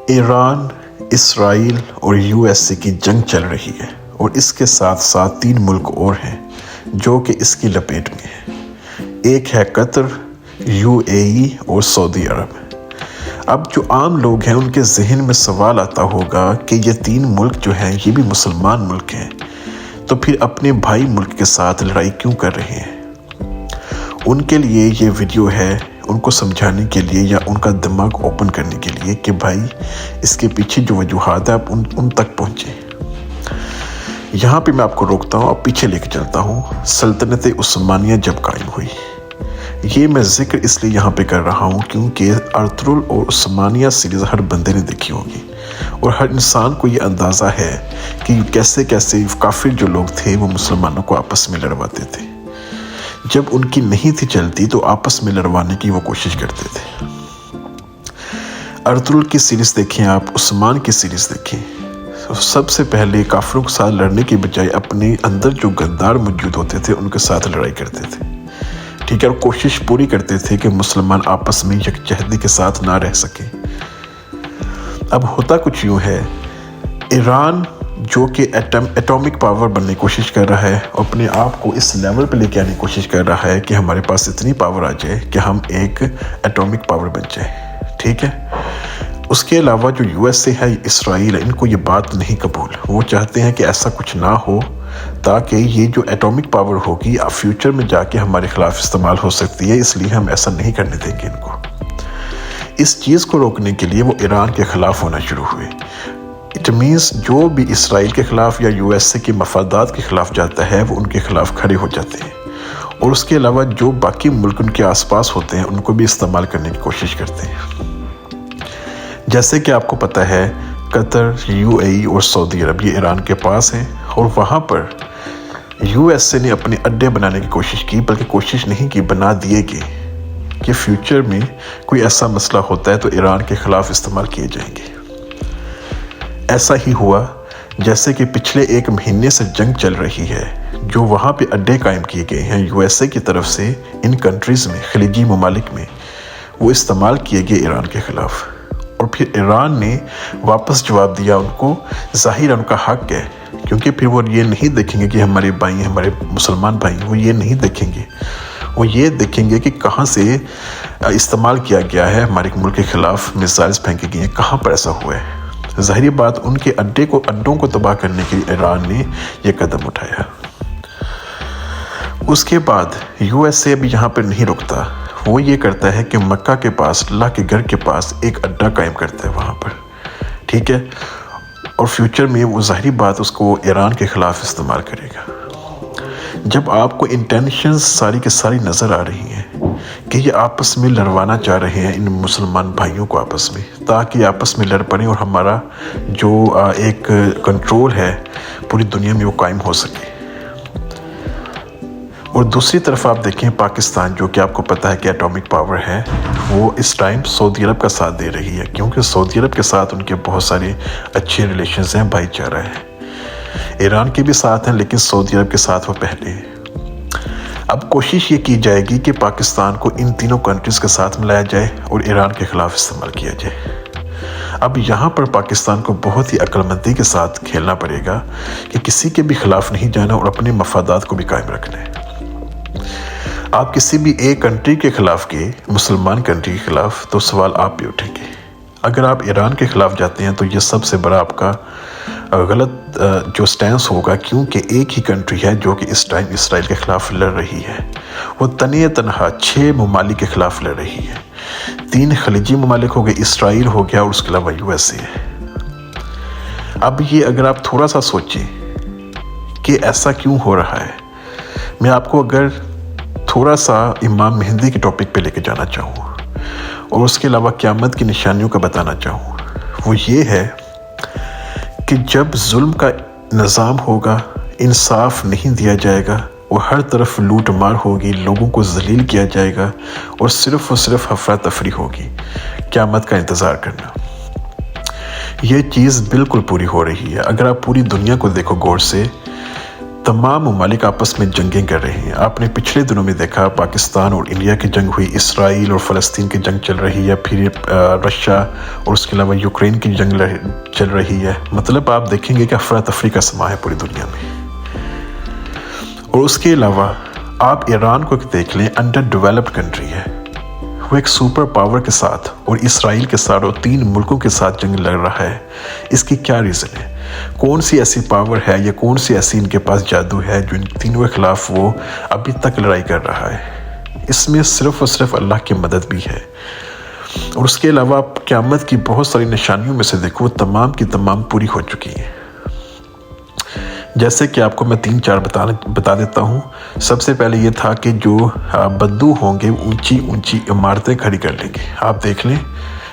ایران، اسرائیل اور USA کی جنگ چل رہی ہے اور اس کے ساتھ ساتھ 3 ملک اور ہیں جو کہ اس کی لپیٹ میں ہیں۔ ایک ہے قطر، UAE اور سعودی عرب۔ اب جو عام لوگ ہیں ان کے ذہن میں سوال آتا ہوگا کہ یہ 3 ملک جو ہیں یہ بھی مسلمان ملک ہیں، تو پھر اپنے بھائی ملک کے ساتھ لڑائی کیوں کر رہے ہیں؟ ان کے لیے یہ ویڈیو ہے، ان کو سمجھانے کے لیے یا ان کا دماغ اوپن کرنے کے لیے کہ بھائی اس کے پیچھے جو وجوہات ہیں آپ ان تک پہنچیں۔ یہاں پہ میں آپ کو روکتا ہوں اور پیچھے لے کے چلتا ہوں۔ سلطنت عثمانیہ جب قائم ہوئی، یہ میں ذکر اس لیے یہاں پہ کر رہا ہوں کیونکہ ارطغرل اور عثمانیہ سیریز ہر بندے نے دیکھی ہوگی اور ہر انسان کو یہ اندازہ ہے کہ کیسے کیسے کافر جو لوگ تھے وہ مسلمانوں کو آپس میں لڑواتے تھے۔ جب ان کی نہیں تھی چلتی تو آپس میں لڑوانے کی وہ کوشش کرتے تھے۔ ارطغرل کی سیریز دیکھیں آپ، عثمان کی سیریز دیکھیں، سب سے پہلے کافروں کے ساتھ لڑنے کی بجائے اپنے اندر جو غدار موجود ہوتے تھے ان کے ساتھ لڑائی کرتے تھے، ٹھیک ہے، اور کوشش پوری کرتے تھے کہ مسلمان آپس میں یکجہتی کے ساتھ نہ رہ سکیں۔ اب ہوتا کچھ یوں ہے، ایران جو کہ ایٹامک پاور بننے کی کوشش کر رہا ہے، اپنے آپ کو اس لیول پہ لے کے آنے کی کوشش کر رہا ہے کہ ہمارے پاس اتنی پاور آ جائے کہ ہم ایک ایٹامک پاور بن جائے، ٹھیک ہے۔ اس کے علاوہ جو USA ہے، اسرائیل ہے، ان کو یہ بات نہیں قبول۔ وہ چاہتے ہیں کہ ایسا کچھ نہ ہو تاکہ یہ جو ایٹامک پاور ہوگی فیوچر میں جا کے ہمارے خلاف استعمال ہو سکتی ہے، اس لیے ہم ایسا نہیں کرنے دیں گے ان کو۔ اس چیز کو روکنے کے لیے وہ ایران کے خلاف ہونا شروع ہوئے۔ اٹ مینس جو بھی اسرائیل کے خلاف یا USA کے مفادات کے خلاف جاتا ہے وہ ان کے خلاف کھڑے ہو جاتے ہیں، اور اس کے علاوہ جو باقی ملک ان کے آس پاس ہوتے ہیں ان کو بھی استعمال کرنے کی کوشش کرتے ہیں۔ جیسے کہ آپ کو پتہ ہے قطر، UAE اور سعودی عرب یہ ایران کے پاس ہیں، اور وہاں پر USA نے اپنے اڈے بنانے کی کوشش کی، بلکہ کوشش نہیں کی، بنا دیے گئے کہ فیوچر میں کوئی ایسا مسئلہ ہوتا ہے تو ایران کے خلاف استعمال کیے جائیں گے۔ ایسا ہی ہوا، جیسے کہ پچھلے 1 مہینے سے جنگ چل رہی ہے، جو وہاں پہ اڈے قائم کیے گئے ہیں USA کی طرف سے ان کنٹریز میں، خلیجی ممالک میں، وہ استعمال کیے گئے ایران کے خلاف، اور پھر ایران نے واپس جواب دیا ان کو۔ ظاہر ان کا حق ہے، کیونکہ پھر وہ یہ نہیں دیکھیں گے کہ ہمارے بھائی ہیں، ہمارے مسلمان بھائی ہیں، وہ یہ نہیں دیکھیں گے، وہ یہ دیکھیں گے کہ کہاں سے استعمال کیا گیا ہے، ہمارے ملک کے خلاف میزائلز پھینکے گئے ہیں، کہاں پر ایسا ہوا ہے۔ ظاہری بات ان کے اڈوں کو تباہ کرنے کے لیے ایران نے یہ قدم اٹھایا۔ اس کے بعد USA بھی یہاں پر نہیں رکتا، وہ یہ کرتا ہے کہ مکہ کے پاس، اللہ کے گھر کے پاس ایک اڈا قائم کرتا ہے وہاں پر، ٹھیک ہے، اور فیوچر میں وہ ظاہری بات اس کو ایران کے خلاف استعمال کرے گا۔ جب آپ کو انٹینشنز ساری کے ساری نظر آ رہی ہیں کہ یہ آپس میں لڑوانا چاہ رہے ہیں ان مسلمان بھائیوں کو آپس میں، تاکہ آپس میں لڑ پڑیں اور ہمارا جو ایک کنٹرول ہے پوری دنیا میں وہ قائم ہو سکے۔ اور دوسری طرف آپ دیکھیں پاکستان، جو کہ آپ کو پتہ ہے کہ ایٹامک پاور ہے، وہ اس ٹائم سعودی عرب کا ساتھ دے رہی ہے، کیونکہ سعودی عرب کے ساتھ ان کے بہت سارے اچھے ریلیشنز ہیں، بھائی چارہ ہے۔ ایران کے بھی ساتھ ہیں لیکن سعودی عرب کے ساتھ وہ پہلے ہیں۔ اب کوشش یہ کی جائے گی کہ پاکستان کو ان تینوں کنٹریز کے ساتھ ملایا جائے اور ایران کے خلاف استعمال کیا جائے۔ اب یہاں پر پاکستان کو بہت ہی عقل مندی کے ساتھ کھیلنا پڑے گا کہ کسی کے بھی خلاف نہیں جانا اور اپنے مفادات کو بھی قائم رکھنا ہے۔ آپ کسی بھی ایک کنٹری کے خلاف گئے، مسلمان کنٹری کے خلاف، تو سوال آپ بھی اٹھیں گے۔ اگر آپ ایران کے خلاف جاتے ہیں تو یہ سب سے بڑا آپ کا غلط جو سٹینس ہوگا، کیونکہ ایک ہی کنٹری ہے جو کہ اس ٹائم اسرائیل کے خلاف لڑ رہی ہے، وہ تنہا 6 ممالک کے خلاف لڑ رہی ہے۔ 3 خلیجی ممالک ہو گئے، اسرائیل ہو گیا، اور اس کے علاوہ USA ہے۔ اب یہ اگر آپ تھوڑا سا سوچیں کہ ایسا کیوں ہو رہا ہے، میں آپ کو اگر تھوڑا سا امام مہدی کے ٹاپک پہ لے کے جانا چاہوں اور اس کے علاوہ قیامت کی نشانیوں کا بتانا چاہوں، وہ یہ ہے کہ جب ظلم کا نظام ہوگا، انصاف نہیں دیا جائے گا اور ہر طرف لوٹ مار ہوگی، لوگوں کو ذلیل کیا جائے گا اور صرف افراتفری ہوگی، قیامت کا انتظار کرنا۔ یہ چیز بالکل پوری ہو رہی ہے۔ اگر آپ پوری دنیا کو دیکھو غور سے، तमाम ममालिक आपस में जंगें कर रहे हैं। आपने पिछले दिनों में देखा पाकिस्तान और इंडिया की जंग हुई, इसराइल और फ़लस्तीन की जंग चल रही है, फिर रशिया और उसके अलावा यूक्रेन की जंग चल रही है। मतलब आप देखेंगे कि अफरा तफरी का समा है पूरी दुनिया में। और उसके अलावा आप ईरान को देख लें, अंडर डेवलप्ड कंट्री है, वो एक सुपर पावर के साथ और इसराइल के साथ और 3 मुल्कों के साथ जंग लड़ रहा है। इसकी क्या रीज़न है? कौन सी ऐसी पावर है या कौन सी ऐसी इनके पास जादू है जो इन तीनों के खिलाफ वो अभी तक लड़ाई कर रहा है? इसमें सिर्फ और सिर्फ अल्लाह की मदद भी है। और उसके अलावा आप क़यामत की बहुत सारी निशानियों में से देखो, तमाम की तमाम पूरी हो चुकी हैं। जैसे कि आपको मैं 3-4 बता देता हूँ। सबसे पहले ये था कि जो बद्दू होंगे ऊंची ऊंची इमारतें खड़ी कर लेंगे। आप देख लें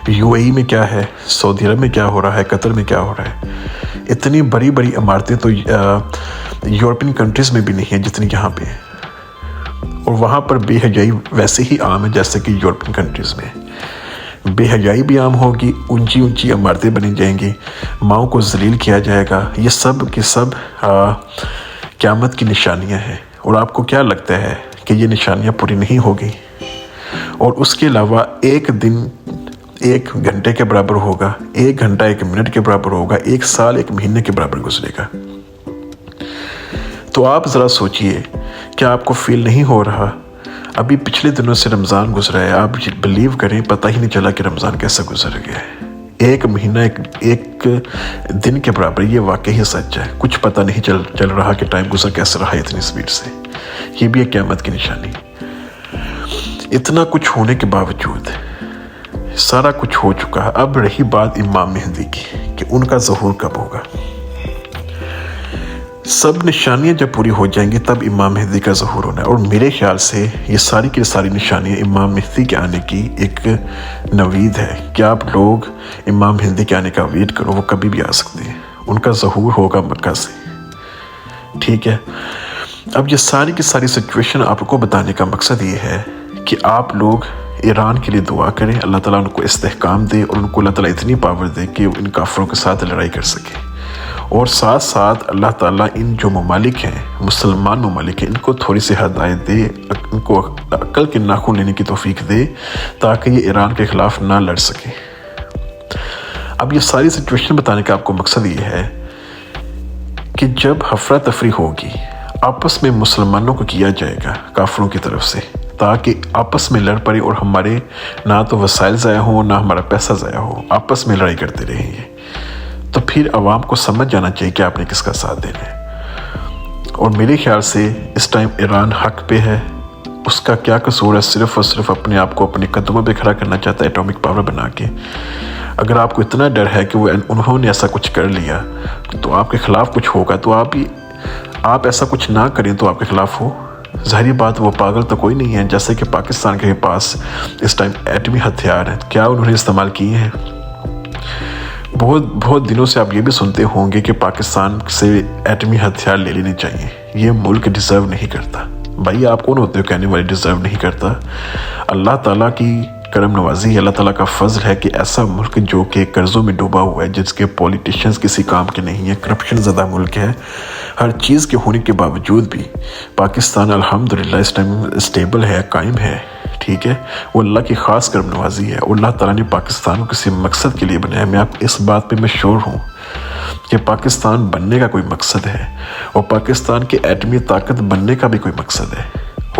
यूएई में क्या है, सऊदी अरब में क्या हो रहा है, कतर में क्या हो रहा है। इतनी बड़ी बड़ी इमारतें तो यूरोपियन कंट्रीज़ में भी नहीं है जितनी यहाँ पे है। और वहाँ पर बेहजाई वैसे ही आम है जैसे कि यूरोपियन कंट्रीज़ में। बेहजाई भी आम होगी, ऊंची ऊंची इमारतें बनी जाएंगी, माओ को जलील किया जाएगा। ये सब के सब क़यामत की निशानियां हैं। और आपको क्या लगता है कि ये निशानियां पूरी नहीं होगी? और उसके अलावा एक दिन 1 घंटे के बराबर होगा, 1 घंटा 1 मिनट के बराबर होगा, 1 साल 1 महीने के बराबर गुजरेगा। तो आप ज़रा सोचिए, क्या आपको फील नहीं हो रहा? अभी पिछले दिनों से रमज़ान गुजरा है, आप बिलीव करें पता ही नहीं चला कि रमज़ान कैसा गुजर गया है। 1 महीना एक दिन के बराबर, ये वाकई ही सच है। कुछ पता नहीं चल रहा कि टाइम गुजर कैसे रहा है इतनी स्पीड से। ये भी एक क़यामत की निशानी। इतना कुछ होने के बावजूद सारा कुछ हो चुका है। अब रही बात इमाम मेहदी की कि उनका ज़हूर कब होगा। सब निशानियां जब पूरी हो जाएंगी तब इमाम मेहदी का ज़हूर होना है। और मेरे ख्याल से ये सारी की सारी निशानियां इमाम मेहदी के आने की एक नवीद है कि आप लोग इमाम मेहदी के आने का वेट करो, वो कभी भी आ सकते हैं। उनका ज़हूर होगा मक्का से, ठीक है। अब ये सारी की सारी सिचुएशन आपको बताने का मकसद ये है कि आप लोग ईरान के लिए दुआ करें, अल्लाह ताला उनको इस्तेहकाम दे और उनको अल्लाह ताला इतनी पावर दे कि इन काफरों के साथ लड़ाई कर सके। और साथ साथ अल्लाह ताला इन जो ममालिक हैं, मुसलमान ममालिक हैं, इनको थोड़ी सी हदायत दे, इनको अक्ल के नाखून लेने की तौफीक दे ताकि ये ईरान के ख़िलाफ़ ना लड़ सके। अब ये सारी सिचुएशन बताने का आपको मकसद ये है कि जब अफरा तफरी होगी आपस में मुसलमानों को किया जाएगा काफरों की तरफ से, ताकि आपस में लड़ पड़े और हमारे ना तो वसाइल ज़ाया हो ना हमारा पैसा ज़ाया हो, आपस में लड़ाई करते रहेंगे। तो फिर आवाम को समझ जाना चाहिए कि आपने किसका साथ देना है। और मेरे ख्याल से इस टाइम ईरान हक पे है। उसका क्या कसूर है? सिर्फ और सिर्फ अपने आप को अपने कदमों पे खड़ा करना चाहता है एटॉमिक पावर बना के। अगर आपको इतना डर है कि उन्होंने ऐसा कुछ कर लिया तो आपके ख़िलाफ़ कुछ होगा, तो आप ऐसा कुछ ना करें तो आपके ख़िलाफ़ हो। ज़ाहिर बात, वो पागल तो कोई नहीं है। जैसे कि पाकिस्तान के पास इस टाइम एटमी हथियार हैं, क्या उन्होंने इस्तेमाल किए हैं? बहुत दिनों से आप ये भी सुनते होंगे कि पाकिस्तान से एटमी हथियार ले लेने चाहिए, ये मुल्क डिज़र्व नहीं करता। भाई आप कौन होते हो कहने वाले डिज़र्व नहीं करता? अल्लाह ताला की करम नवाजी, अल्लाह ताला का फजल है कि ऐसा मुल्क जो कि कर्ज़ों में डूबा हुआ है, जिसके पॉलिटिशियंस किसी काम के नहीं है, करप्शन ज़्यादा मुल्क है, हर चीज़ के होने के बावजूद भी पाकिस्तान अल्हम्दुलिल्लाह इस टाइम स्टेबल है, कायम है, ठीक है। वो अल्लाह की ख़ास करम नवाजी है और अल्लाह ताला ने पाकिस्तान को किसी मकसद के लिए बनाया। मैं आप इस बात पे मैं श्योर हूँ कि पाकिस्तान बनने का कोई मकसद है और पाकिस्तान के एटमी ताकत बनने का भी कोई मकसद है।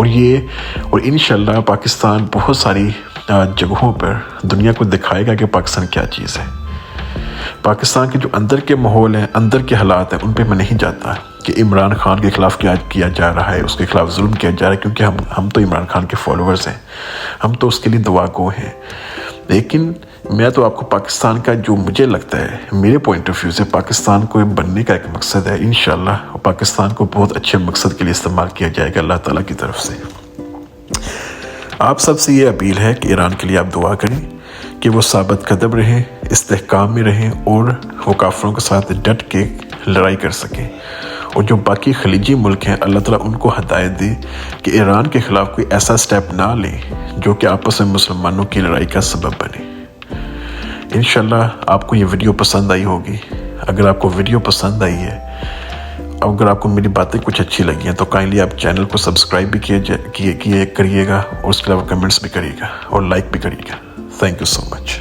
और इंशाल्लाह पाकिस्तान बहुत सारी जगहों पर दुनिया को दिखाएगा कि पाकिस्तान क्या चीज़ है। पाकिस्तान के जो अंदर के माहौल हैं, अंदर के हालात हैं, उन पे मैं नहीं जाता कि इमरान खान के ख़िलाफ़ क्या किया जा रहा है, उसके ख़िलाफ़ जुल्म किया जा रहा है, क्योंकि हम तो इमरान खान के फॉलोअर्स हैं, हम तो उसके लिए दुआ गो हैं। लेकिन मैं तो आपको पाकिस्तान का जो मुझे लगता है, मेरे पॉइंट ऑफ व्यू से पाकिस्तान को बनने का एक मकसद है। इंशाल्लाह पाकिस्तान को बहुत अच्छे मकसद के लिए इस्तेमाल किया जाएगा अल्लाह ताला की तरफ से। आप सबसे ये अपील है कि ईरान के लिए आप दुआ करें कि वो साबित कदम रहें, इस्तेहकाम में रहें और वो काफरों के साथ डट के लड़ाई कर सकें। और जो बाकी खलीजी मुल्क हैं, अल्लाह ताला उनको हदायत दे कि ईरान के ख़िलाफ़ कोई ऐसा स्टेप ना लें जो कि आपस में मुसलमानों की लड़ाई का सबब बने। इंशाल्लाह आपको ये वीडियो पसंद आई होगी। अगर आपको वीडियो पसंद आई है अगर आपको मेरी बातें कुछ अच्छी लगी हैं तो काइंडली आप चैनल को सब्सक्राइब भी करिएगा और उसके अलावा कमेंट्स भी करिएगा और लाइक भी करिएगा। Thank you so much.